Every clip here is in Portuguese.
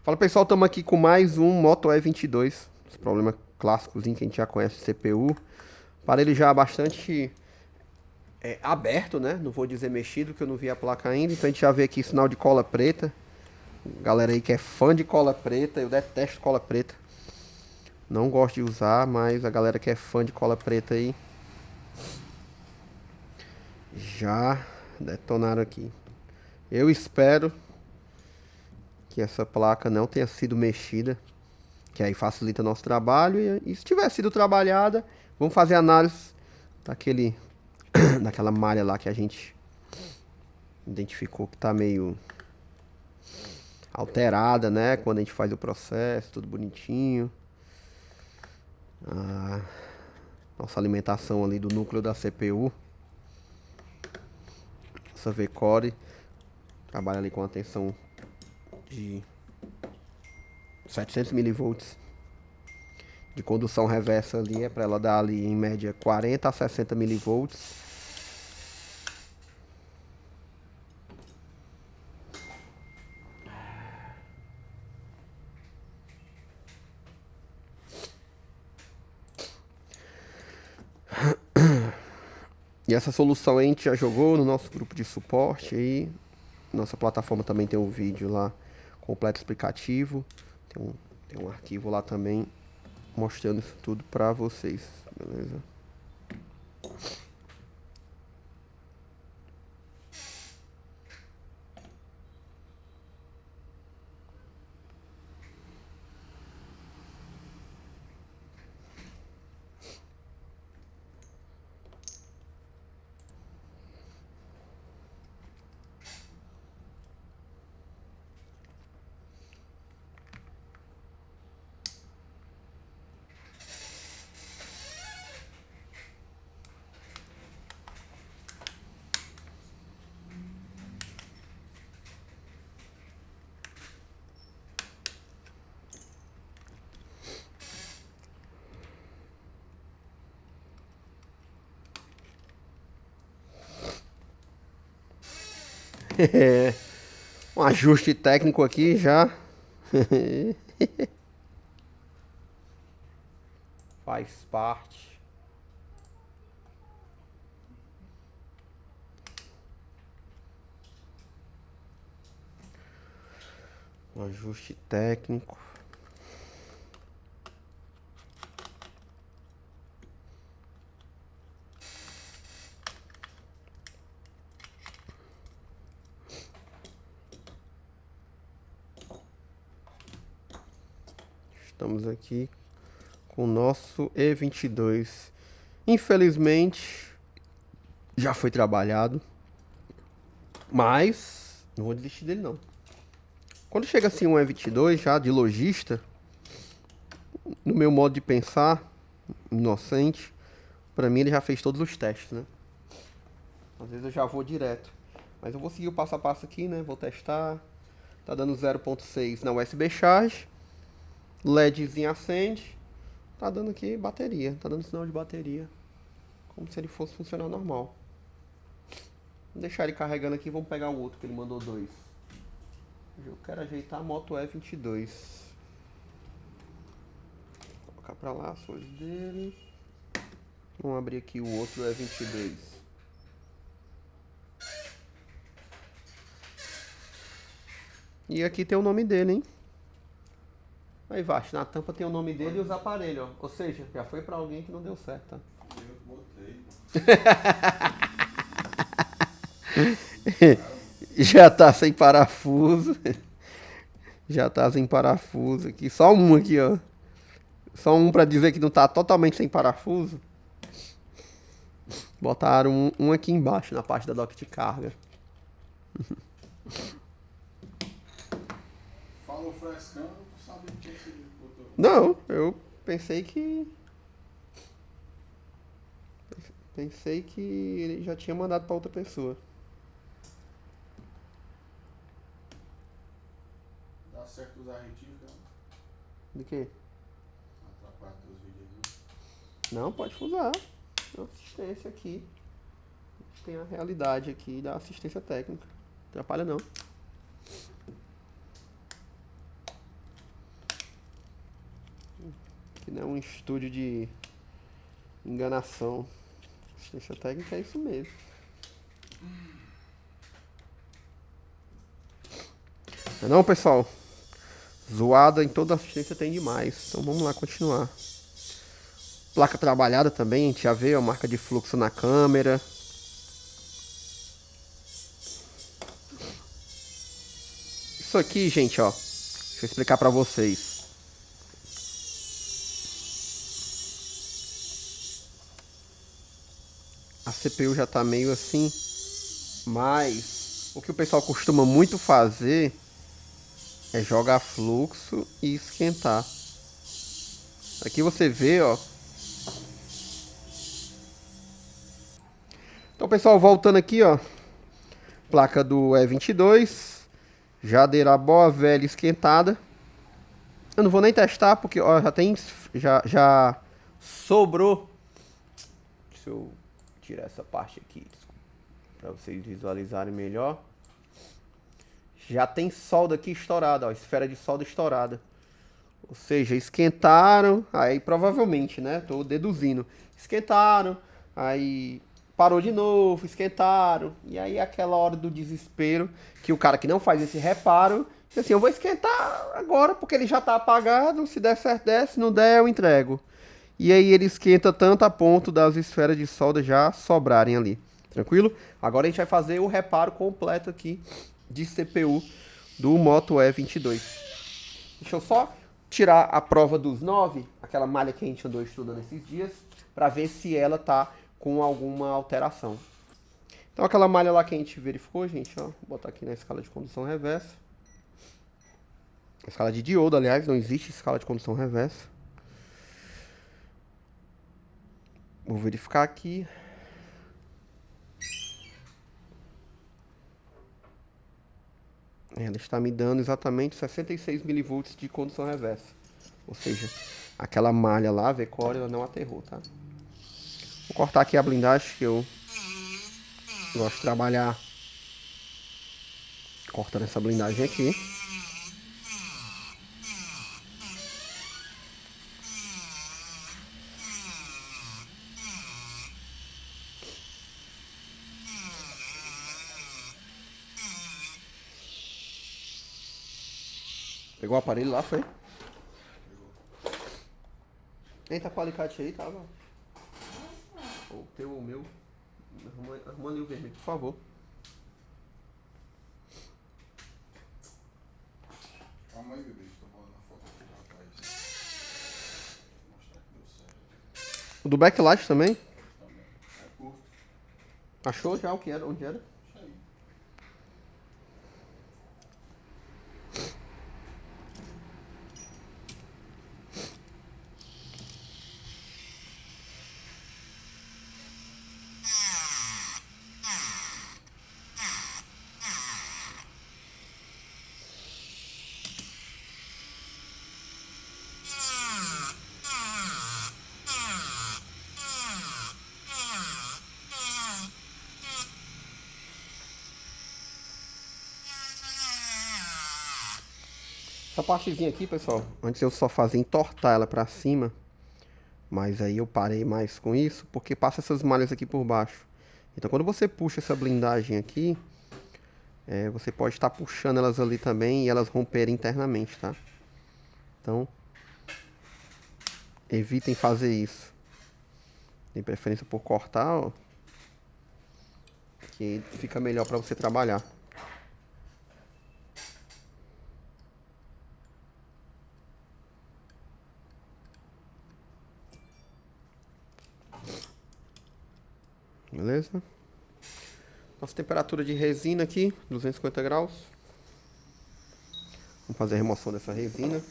Fala pessoal, estamos aqui com mais um Moto E22. Esse problema clássicozinho que a gente já conhece, CPU. Para ele já bastante aberto, né? Não vou dizer mexido, porque eu não vi a placa ainda. Então a gente já vê aqui sinal de cola preta. Galera aí que é fã de cola preta, eu detesto cola preta. Não gosto de usar, mas a galera que é fã de cola preta aí já detonaram aqui. Eu espero que essa placa não tenha sido mexida, que aí facilita nosso trabalho. E se tiver sido trabalhada, vamos fazer análise daquele, daquela malha lá que a gente identificou que tá meio alterada, né? Quando a gente faz o processo, tudo bonitinho. Nossa alimentação ali do núcleo da CPU. Essa V-Core trabalha ali com a tensão de 700 milivolts de condução reversa ali, é para ela dar ali em média 40 a 60 milivolts. E essa solução a gente já jogou no nosso grupo de suporte aí. Nossa plataforma também tem um vídeo lá completo explicativo. Tem um arquivo lá também mostrando isso tudo pra vocês, beleza? Um ajuste técnico aqui já. Faz parte. Um ajuste técnico. Estamos aqui com o nosso E22. Infelizmente, já foi trabalhado. Mas, não vou desistir dele não. Quando chega assim um E22 já de lojista, no meu modo de pensar, inocente, pra mim ele já fez todos os testes, né? Às vezes eu já vou direto. Mas eu vou seguir o passo a passo aqui, né? Vou testar. Tá dando 0.6 na USB charge. LEDzinho acende. Tá dando aqui bateria. Tá dando sinal de bateria. Como se ele fosse funcionar normal. Vou deixar ele carregando aqui. Vamos pegar o outro que ele mandou dois. Eu quero ajeitar a Moto E22. Vou colocar pra lá as coisas dele. Vamos abrir aqui o outro E22. E aqui tem o nome dele, hein? Aí, Vasti, na tampa tem o nome dele e os aparelhos, ó. Ou seja, já foi pra alguém que não deu certo, tá? Eu botei. Já tá sem parafuso. Já tá sem parafuso aqui. Só um aqui, ó. Só um pra dizer que não tá totalmente sem parafuso. Botaram um aqui embaixo, na parte da dock de carga. Falou frescando, tu sabe que você botou. Não, eu pensei que. Pensei que ele já tinha mandado pra outra pessoa. Dá certo usar retífica, De quê? não atrapalha teus vídeos Não, pode usar. Tem uma assistência aqui. A gente tem a realidade aqui da assistência técnica. Não atrapalha não. Que não é um estúdio de enganação. Assistência técnica é isso mesmo. Não, pessoal? Zoada em toda assistência tem demais. Então vamos lá continuar. Placa trabalhada também, a gente já vê a marca de fluxo na câmera. Isso aqui, gente, ó. Deixa eu explicar pra vocês. A CPU já tá meio assim, mas o que o pessoal costuma muito fazer é jogar fluxo e esquentar. Aqui você vê, ó. Então, pessoal, voltando aqui, ó. Placa do E22. Jadeira boa, velha, esquentada. Eu não vou nem testar, porque ó, já sobrou. Deixa eu tirar essa parte aqui, para vocês visualizarem melhor. Já tem solda aqui estourada, ó, esfera de solda estourada. Ou seja, esquentaram, aí provavelmente, né? Tô deduzindo. Esquentaram, aí parou de novo, esquentaram. E aí aquela hora do desespero, que o cara que não faz esse reparo, diz assim, eu vou esquentar agora porque ele já tá apagado, se der certo der, se não der eu entrego. E aí ele esquenta tanto a ponto das esferas de solda já sobrarem ali. Tranquilo? Agora a gente vai fazer o reparo completo aqui de CPU do Moto E22. Deixa eu só tirar a prova dos 9, aquela malha que a gente andou estudando esses dias, para ver se ela tá com alguma alteração. Então aquela malha lá que a gente verificou, gente, ó, vou botar aqui na escala de condução reversa. Escala de diodo, aliás, não existe escala de condução reversa. Vou verificar aqui. Ela está me dando exatamente 66 mV de condução reversa. Ou seja, aquela malha lá, a V-Core, ela não aterrou, tá? Vou cortar aqui a blindagem, que eu gosto de trabalhar cortando essa blindagem aqui. Pegou o aparelho lá, foi? Eita, com o alicate aí, tava. O teu ou o meu. Arruma ali o vermelho, por favor. Calma aí, bebê. Estou falando a foto aqui do rapaz. Vou mostrar que deu certo. O do backlight também? Também. É curto. Achou já o que era? Onde era? Deixa aí. Essa partezinha aqui, pessoal, antes eu só fazia entortar ela pra cima, mas aí eu parei mais com isso, porque passa essas malhas aqui por baixo. Então quando você puxa essa blindagem aqui, você pode estar puxando elas ali também e elas romperem internamente, tá? Então, evitem fazer isso. Tem preferência por cortar, ó, que fica melhor pra você trabalhar. Beleza? Nossa temperatura de resina aqui, 250 graus. Vamos fazer a remoção dessa resina.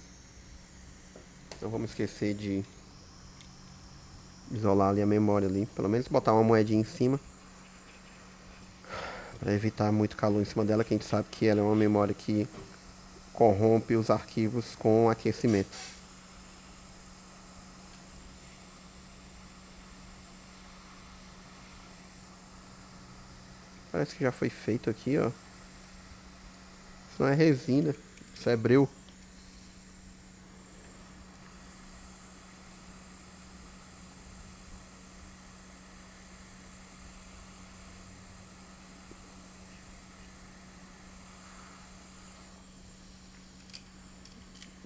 Não vamos esquecer de isolar ali a memória ali. Pelo menos botar uma moedinha em cima. Para evitar muito calor em cima dela, que a gente sabe que ela é uma memória que corrompe os arquivos com aquecimento. Parece que já foi feito aqui, ó. Isso não é resina, isso é breu.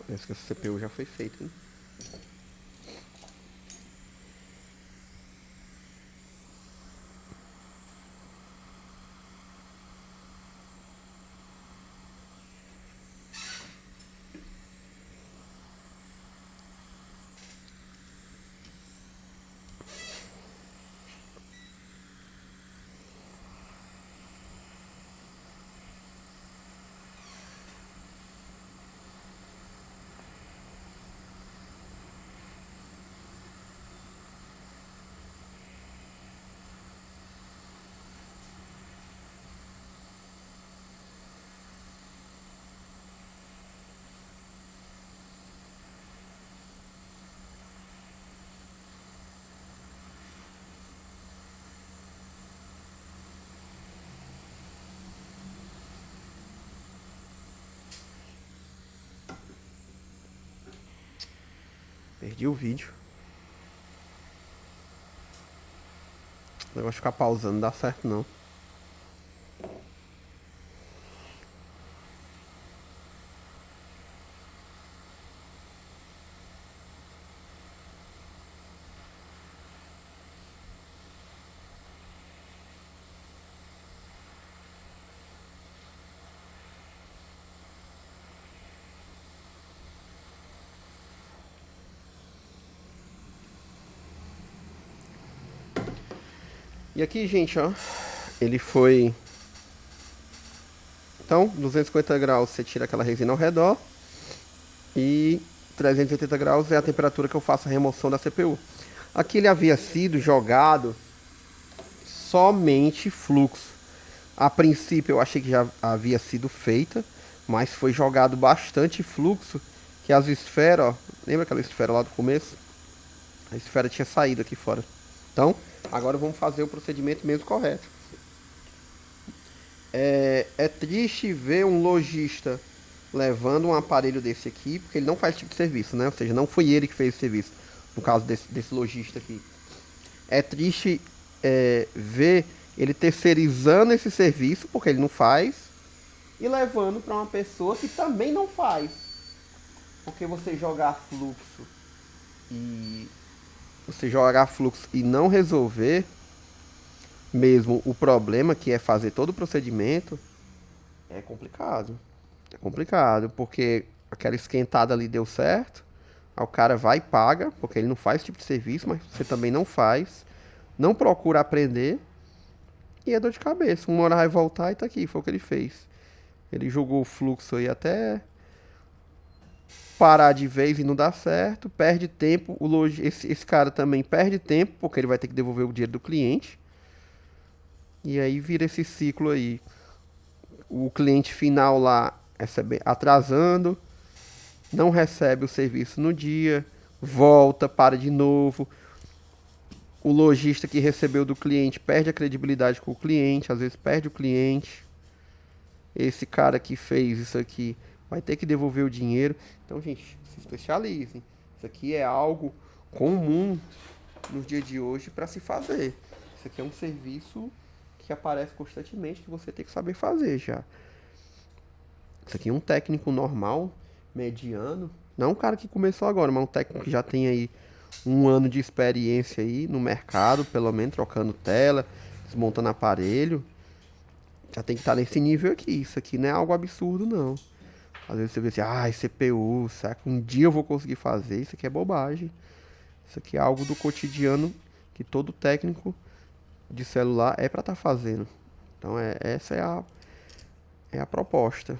Parece que essa CPU já foi feita, hein? Perdi o vídeo. O negócio de ficar pausando não dá certo não. E aqui, gente, ó, ele foi... Então, 250 graus você tira aquela resina ao redor e 380 graus é a temperatura que eu faço a remoção da CPU. Aqui ele havia sido jogado somente fluxo. A princípio eu achei que já havia sido feita, mas foi jogado bastante fluxo, que as esferas, ó, lembra aquela esfera lá do começo? A esfera tinha saído aqui fora. Então, agora vamos fazer o procedimento mesmo correto. É triste ver um lojista levando um aparelho desse aqui, porque ele não faz esse tipo de serviço, né? Ou seja, não foi ele que fez o serviço, no caso desse lojista aqui. É triste ver ele terceirizando esse serviço, porque ele não faz, e levando para uma pessoa que também não faz. Porque você jogar fluxo e não resolver mesmo o problema, que é fazer todo o procedimento, é complicado. É complicado, porque aquela esquentada ali deu certo, aí o cara vai e paga, porque ele não faz esse tipo de serviço, mas você também não faz, não procura aprender, e é dor de cabeça. Uma hora vai voltar e tá aqui, foi o que ele fez. Ele jogou o fluxo aí até parar de vez e não dá certo, perde tempo, esse cara também perde tempo, porque ele vai ter que devolver o dinheiro do cliente, e aí vira esse ciclo aí. O cliente final lá atrasando, não recebe o serviço no dia, volta, para de novo. O lojista que recebeu do cliente perde a credibilidade com o cliente, às vezes perde o cliente. Esse cara que fez isso aqui vai ter que devolver o dinheiro. Então, gente, se especializem. Isso aqui é algo comum nos dias de hoje para se fazer. Isso aqui é um serviço que aparece constantemente que você tem que saber fazer já. Isso aqui é um técnico normal, mediano, não um cara que começou agora, mas um técnico que já tem aí um ano de experiência aí no mercado, pelo menos trocando tela, desmontando aparelho, já tem que estar nesse nível aqui. Isso aqui não é algo absurdo, não. Às vezes você vê assim, CPU, será que um dia eu vou conseguir fazer? Isso aqui é bobagem. Isso aqui é algo do cotidiano que todo técnico de celular é para estar fazendo. Então essa é a proposta.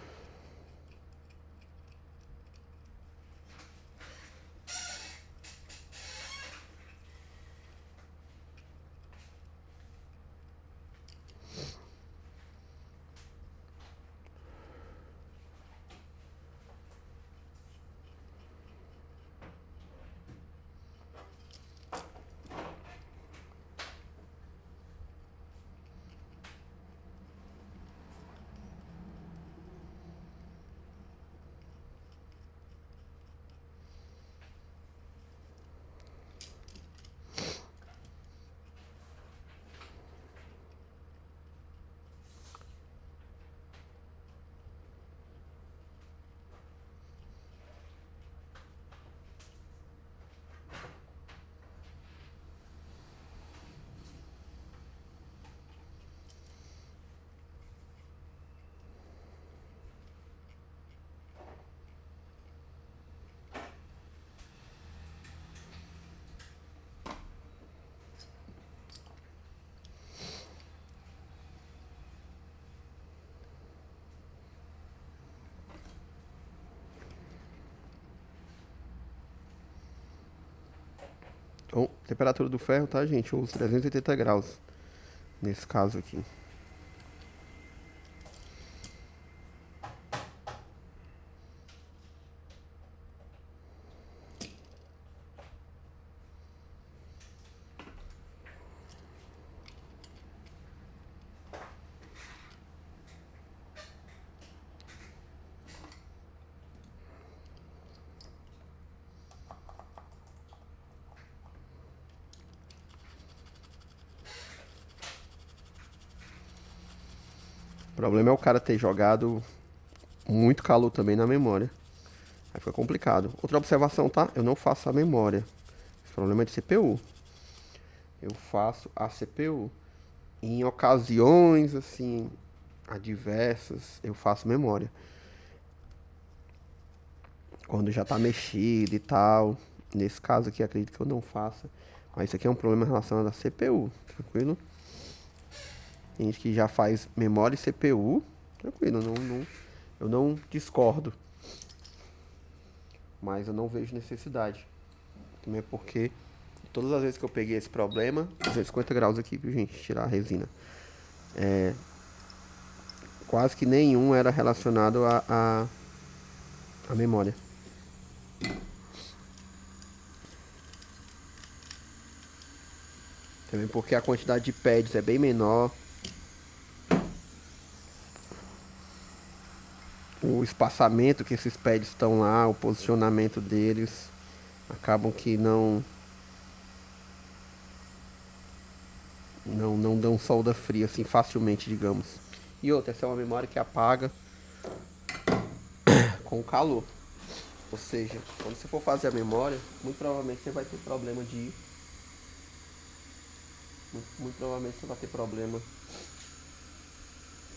Então, temperatura do ferro, tá, gente? Eu uso 380 graus nesse caso aqui. O problema é o cara ter jogado muito calor também na memória. Aí fica complicado. Outra observação, tá? Eu não faço a memória. Esse problema é de CPU. Eu faço a CPU. Em ocasiões, assim, adversas, eu faço memória. Quando já tá mexido e tal. Nesse caso aqui, acredito que eu não faça. Mas isso aqui é um problema relacionado à CPU. Tranquilo? Tem gente que já faz memória e CPU. Tranquilo, eu não discordo. Mas eu não vejo necessidade. Também porque todas as vezes que eu peguei esse problema, 250 graus aqui, viu, gente? Tirar a resina. Quase que nenhum era relacionado à memória. Também porque a quantidade de pads é bem menor. O espaçamento que esses pads estão lá, o posicionamento deles, acabam que não dão solda fria assim facilmente, digamos. E outra, essa é uma memória que apaga com calor. Ou seja, quando você for fazer a memória, muito provavelmente você vai ter problema de. Muito provavelmente você vai ter problema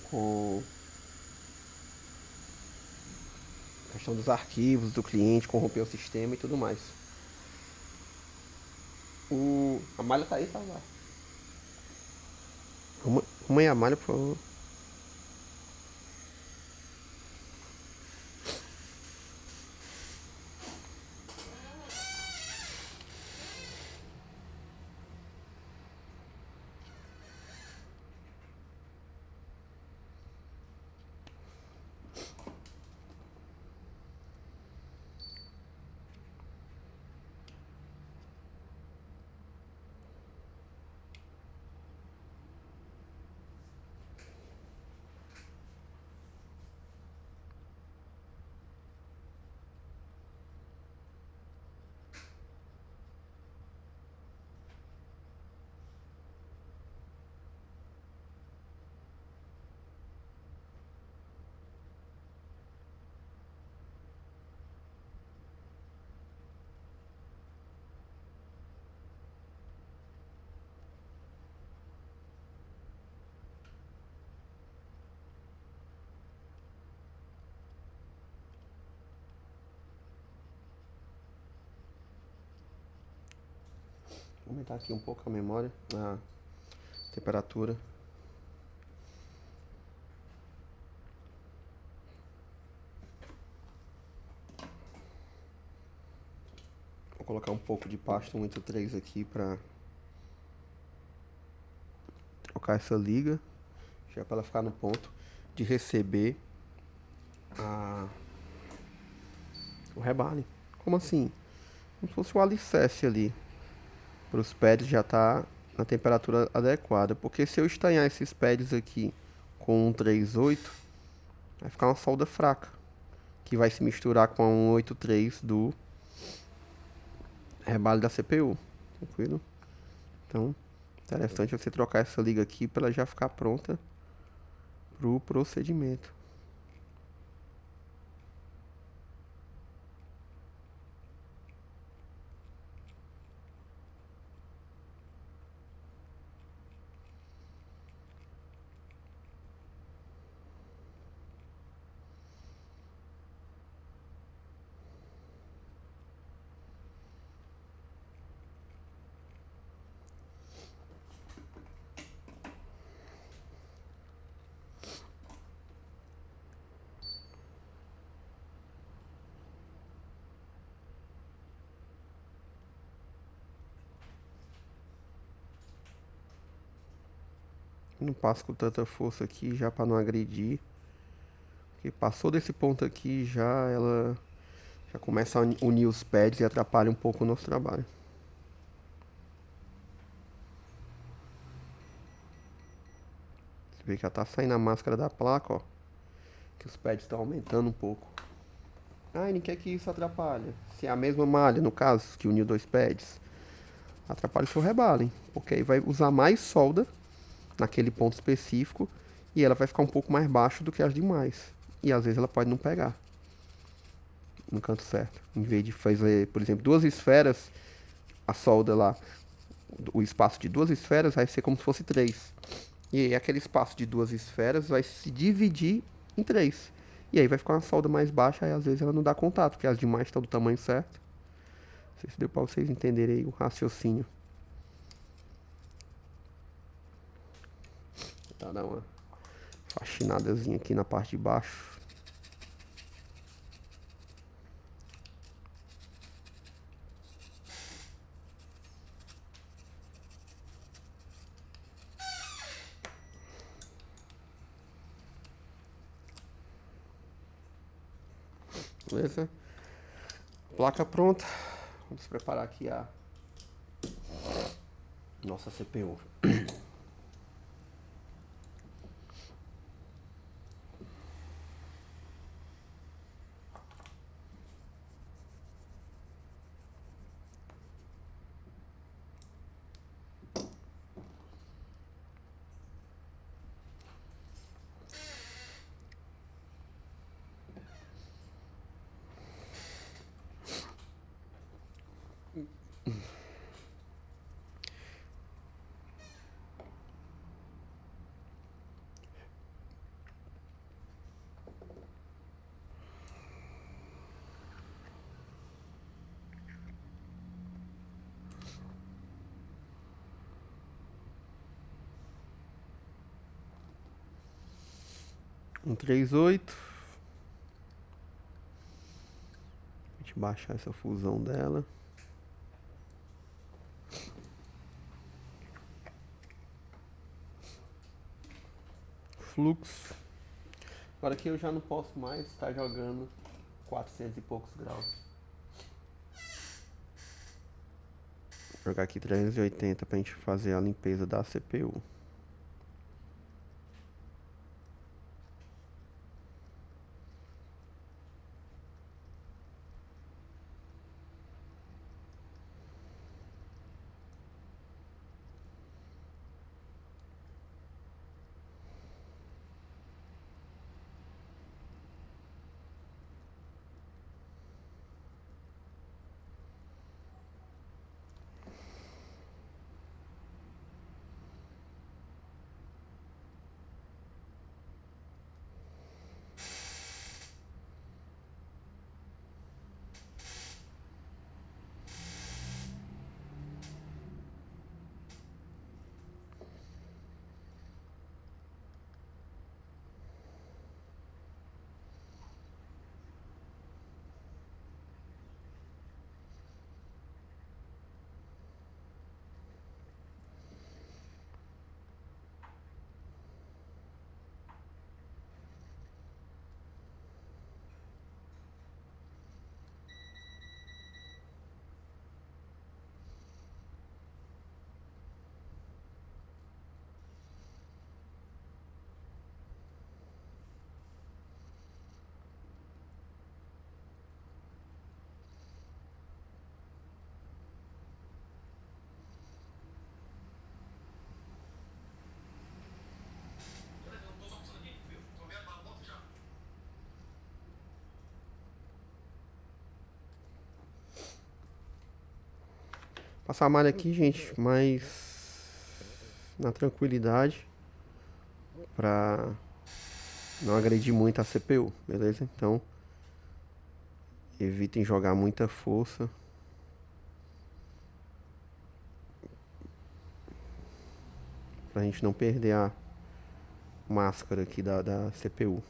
com a questão dos arquivos do cliente, corromper o sistema e tudo mais. A malha tá aí, tá lá. Arruma aí a malha, por favor. Vou aumentar aqui um pouco a memória, a temperatura. Vou colocar um pouco de pasta 183 aqui para trocar essa liga, já para ela ficar no ponto de receber o rebale. Como assim? Como se fosse o alicerce ali, para os pads já tá na temperatura adequada. Porque se eu estanhar esses pads aqui com 138, vai ficar uma solda fraca, que vai se misturar com a 183 do rebale da CPU. Tranquilo? Então, interessante você trocar essa liga aqui para ela já ficar pronta pro procedimento. Não passo com tanta força aqui já pra não agredir. Porque passou desse ponto aqui já ela já começa a unir os pads e atrapalha um pouco o nosso trabalho. Você vê que já tá saindo a máscara da placa, ó. Que os pads estão aumentando um pouco. Ah, e nem quer que isso atrapalhe. Se é a mesma malha, no caso, que uniu dois pads, atrapalha o seu rebalo, hein? Porque aí vai usar mais solda naquele ponto específico e ela vai ficar um pouco mais baixo do que as demais. E às vezes ela pode não pegar no canto certo. Em vez de fazer, por exemplo, duas esferas, a solda lá, o espaço de duas esferas vai ser como se fosse três. E aí aquele espaço de duas esferas vai se dividir em três. E aí vai ficar uma solda mais baixa, aí às vezes ela não dá contato, porque as demais estão do tamanho certo. Não sei se deu pra vocês entenderem aí o raciocínio. Tá, dar uma faxinadazinha aqui na parte de baixo. Beleza? Placa pronta. Vamos preparar aqui a nossa CPU. Um 38. A gente baixar essa fusão dela. Fluxo. Agora aqui eu já não posso mais estar jogando 400 e poucos graus. Vou jogar aqui 380 pra gente fazer a limpeza da CPU. Passar a malha aqui, gente, mas na tranquilidade, pra não agredir muito a CPU, beleza? Então, evitem jogar muita força. Pra gente não perder a máscara aqui da CPU.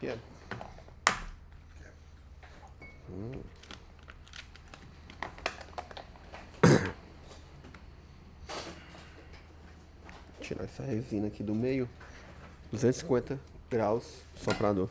Yeah. Tirar essa resina aqui do meio. 250 graus, soprador.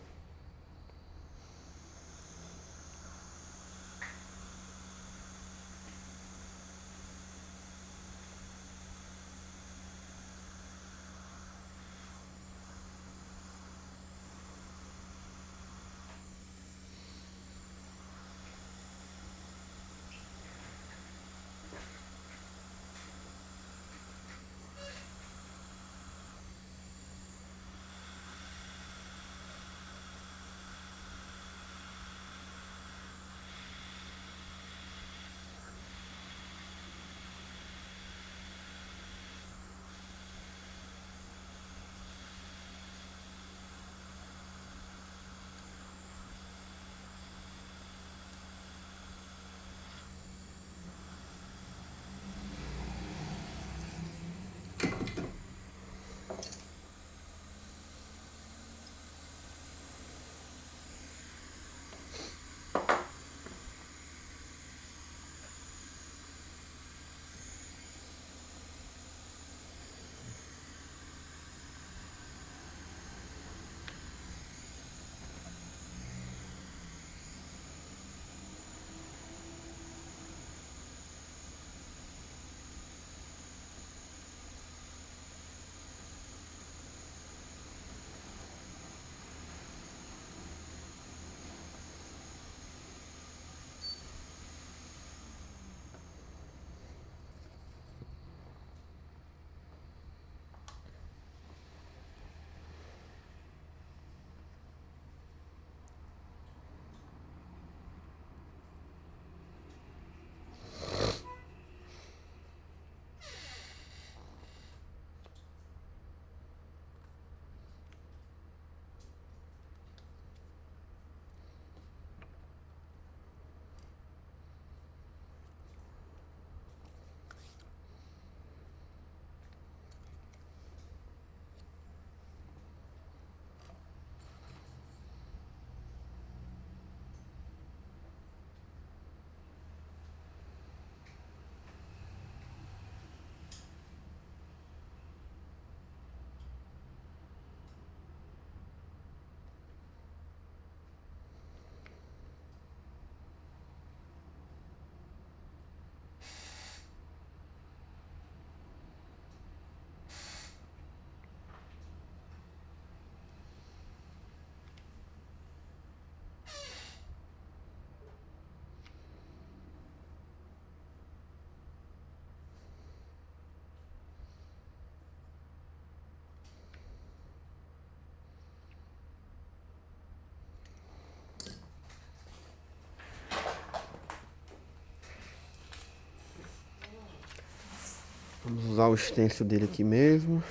Vamos usar o stencil dele aqui mesmo.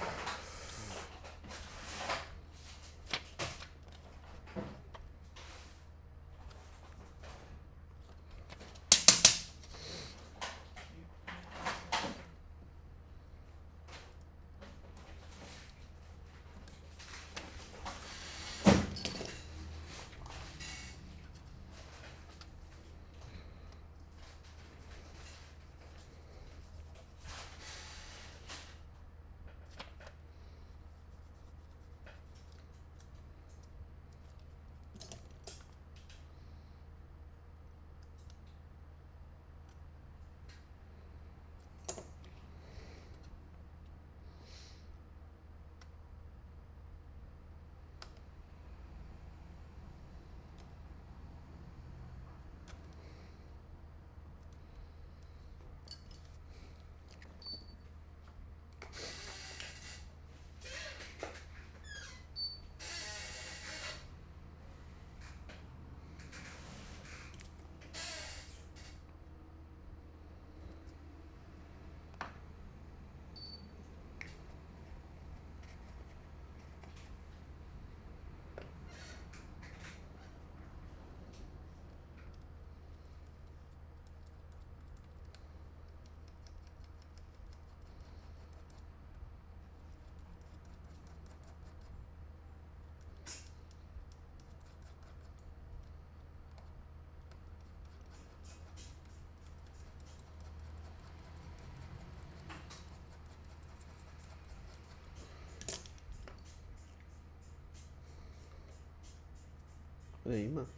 Olha aí, mano.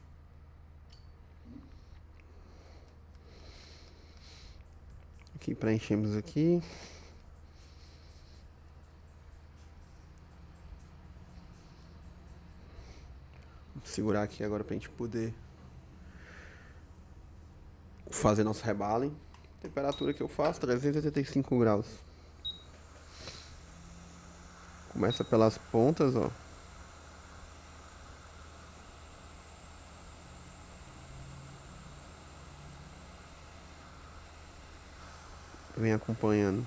Aqui preenchemos aqui. Vou segurar aqui agora pra gente poder fazer nosso rebalem. Temperatura que eu faço, 385 graus. Começa pelas pontas, ó. Vem acompanhando.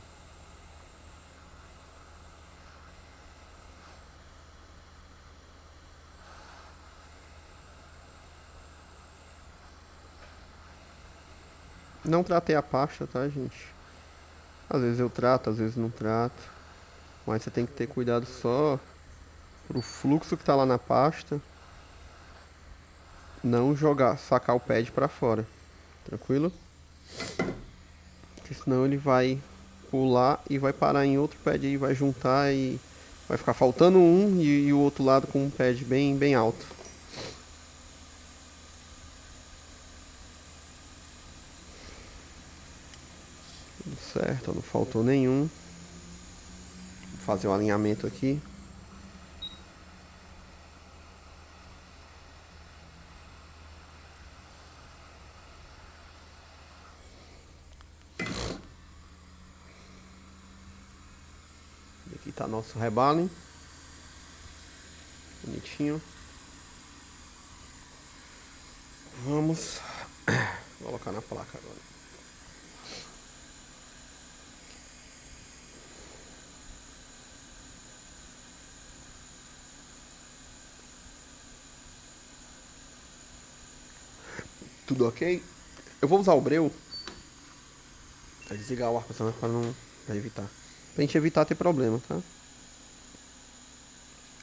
Não tratei a pasta, tá, gente? Às vezes eu trato, às vezes não trato. Mas você tem que ter cuidado só pro fluxo que tá lá na pasta. Não jogar, sacar o pad pra fora. Tranquilo? Porque senão ele vai pular e vai parar em outro pad aí, vai juntar e vai ficar faltando um e o outro lado com um pad bem alto. Tudo certo, ó, não faltou nenhum. Vou fazer o alinhamento aqui. Aqui tá nosso rebalem. Bonitinho. Vamos colocar na placa agora. Tudo ok? Eu vou usar o breu pra desligar o ar-condicionado pra evitar. Pra gente evitar ter problema, tá?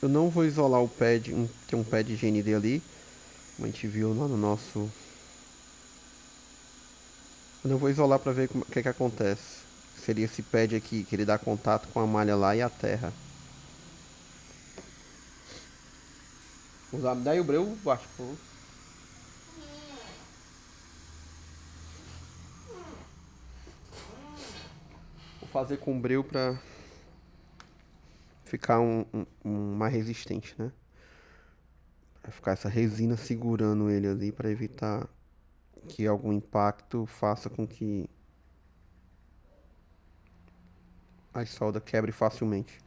Eu não vou isolar o pad, tem um pad GND ali, como a gente viu lá no nosso. Eu não vou isolar pra ver o que acontece. Seria esse pad aqui, que ele dá contato com a malha lá e a terra. Usar, daí o breu baixo, pô. Vou fazer com breu pra ficar mais resistente, né? Vai ficar essa resina segurando ele ali pra evitar que algum impacto faça com que a solda quebre facilmente.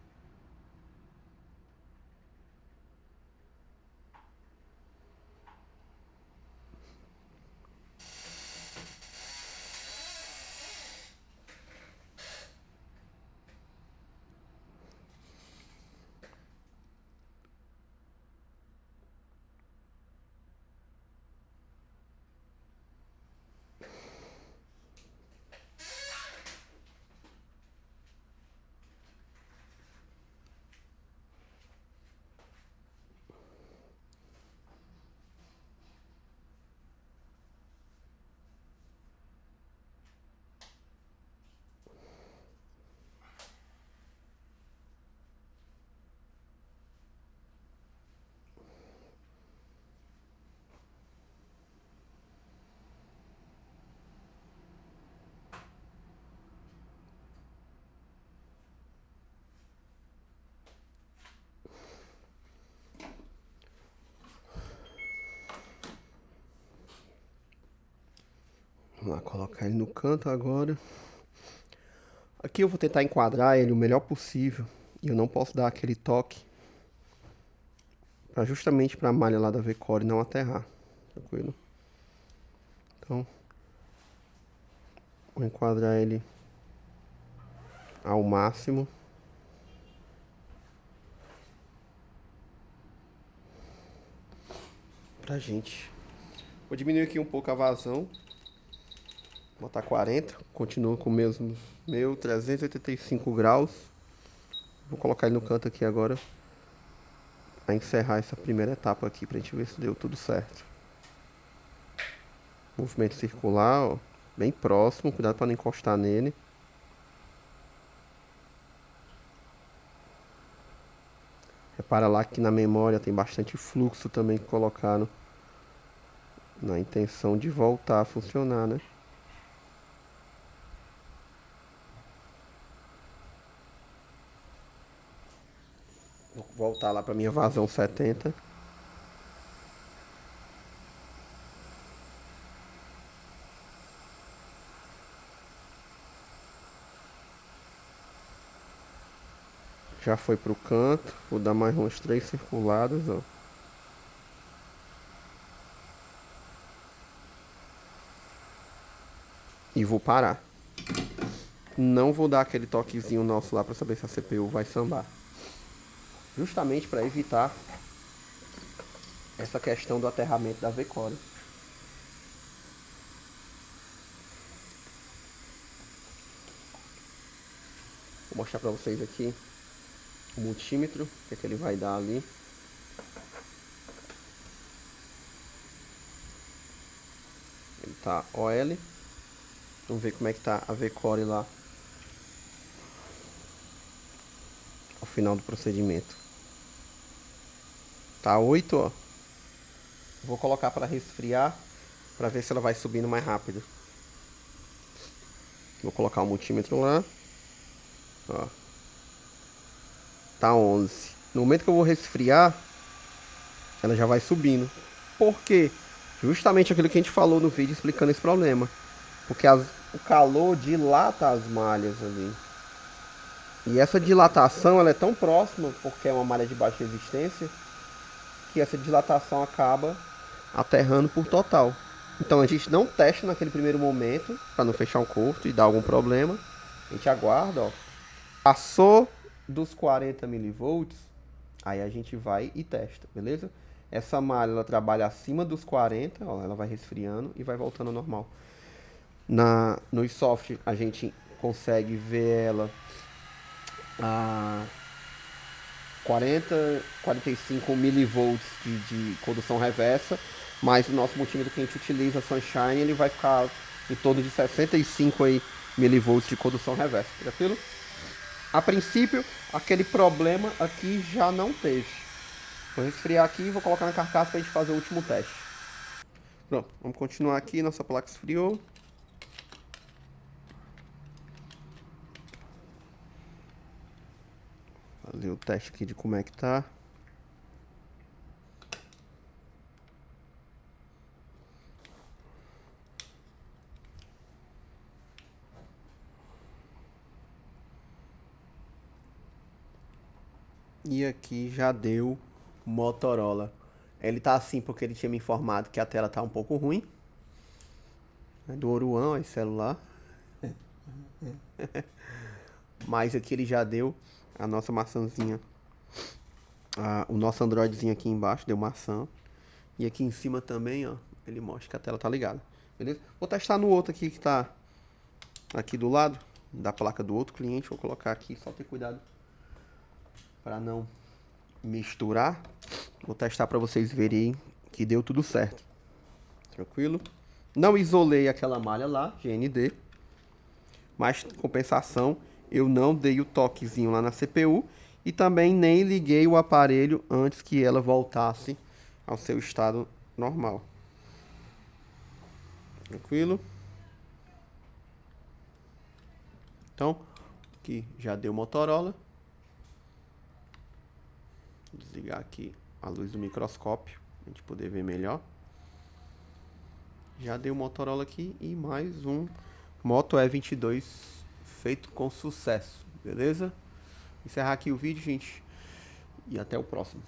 Vamos lá, colocar ele no canto agora. Aqui eu vou tentar enquadrar ele o melhor possível. E eu não posso dar aquele toque. Justamente para a malha lá da V-Core não aterrar. Tranquilo? Então, vou enquadrar ele ao máximo. Pra gente. Vou diminuir aqui um pouco a vazão. Botar 40. Continua com o mesmo 385 graus. Vou colocar ele no canto aqui agora. Pra encerrar essa primeira etapa aqui. Pra gente ver se deu tudo certo. Movimento circular, ó. Bem próximo. Cuidado para não encostar nele. Repara lá que na memória tem bastante fluxo também que colocaram Na intenção de voltar a funcionar, né? Vou voltar lá para minha vazão 70. Já foi pro canto. Vou dar mais umas 3 circuladas, ó. E vou parar. Não vou dar aquele toquezinho nosso lá para saber se a CPU vai sambar. Justamente para evitar essa questão do aterramento da V-Core. Vou mostrar para vocês aqui o multímetro, o que ele vai dar ali. Ele tá OL. Vamos ver como é que tá a V-Core lá ao final do procedimento. Tá 8, ó. Vou colocar para resfriar, para ver se ela vai subindo mais rápido. Vou colocar o multímetro lá. Ó. Tá 11. No momento que eu vou resfriar, ela já vai subindo. Por quê? Justamente aquilo que a gente falou no vídeo explicando esse problema. Porque o calor dilata as malhas ali. E essa dilatação ela é tão próxima, porque é uma malha de baixa resistência, que essa dilatação acaba aterrando por total. Então a gente não testa naquele primeiro momento, para não fechar um curto e dar algum problema. A gente aguarda, ó. Passou dos 40 milivolts, aí a gente vai e testa, beleza? Essa malha ela trabalha acima dos 40, ó, ela vai resfriando e vai voltando ao normal. No soft a gente consegue ver ela a 45 milivolts de condução reversa, mas o nosso multímetro que a gente utiliza, Sunshine, ele vai ficar em torno de 65 aí, milivolts de condução reversa, tranquilo? A princípio, aquele problema aqui já não teve. Vou resfriar aqui e vou colocar na carcaça para a gente fazer o último teste. Pronto, vamos continuar aqui, nossa placa esfriou. Fazer o teste aqui de como é que tá. E aqui já deu Motorola. Ele tá assim porque ele tinha me informado que a tela tá um pouco ruim. É do Oruan, esse celular. Mas aqui ele já deu a nossa maçãzinha. O nosso Androidzinho aqui embaixo deu maçã. E aqui em cima também, ó, ele mostra que a tela tá ligada. Beleza? Vou testar no outro aqui que tá aqui do lado da placa do outro cliente. Vou colocar aqui, só ter cuidado para não misturar. Vou testar para vocês verem que deu tudo certo. Tranquilo? Não isolei aquela malha lá, GND. Mas, compensação, eu não dei o toquezinho lá na CPU. E também nem liguei o aparelho antes que ela voltasse ao seu estado normal. Tranquilo? Então, aqui já deu Motorola. Vou desligar aqui a luz do microscópio, pra gente poder ver melhor. Já deu Motorola aqui e mais um Moto E22 feito com sucesso, beleza? Encerrar aqui o vídeo, gente, e até o próximo.